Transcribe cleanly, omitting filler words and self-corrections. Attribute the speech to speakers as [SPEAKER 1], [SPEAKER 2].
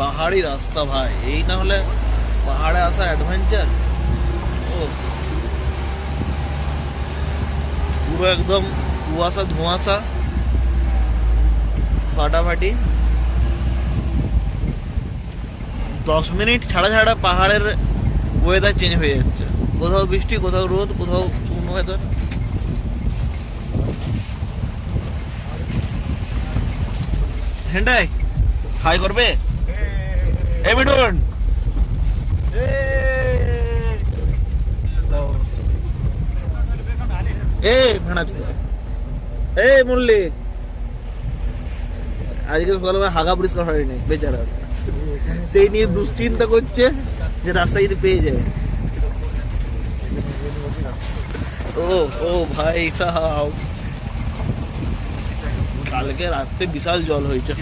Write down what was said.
[SPEAKER 1] পাহাড়ি রাস্তা ভাই, এই না হলে পাহাড়ে আসার অ্যাডভেঞ্চার। ও পুরো একদম কুয়াশা ধোঁয়াশা ফাটাফাটি। 10 মিনিট ছাড়া ছাড়া পাহাড়ের ওয়েদার চেঞ্জ হয়ে যাচ্ছে, কোথাও বৃষ্টি, কোথাও রোদ, কোথাও শুকনো ওয়েদার। হেন্ডাই হাই করবে এ মিঠুন, এ ভেড়া এ মুরলি, আজকে সকালবেলা হাগা পরিষ্কার হয়নি বেচারা, সেই নিয়ে দুশ্চিন্তা করছে যে রাস্তা যদি পেয়ে যায়। ও ও ভাই সাহাব, কালকে রাতে বিশাল জল হয়েছে।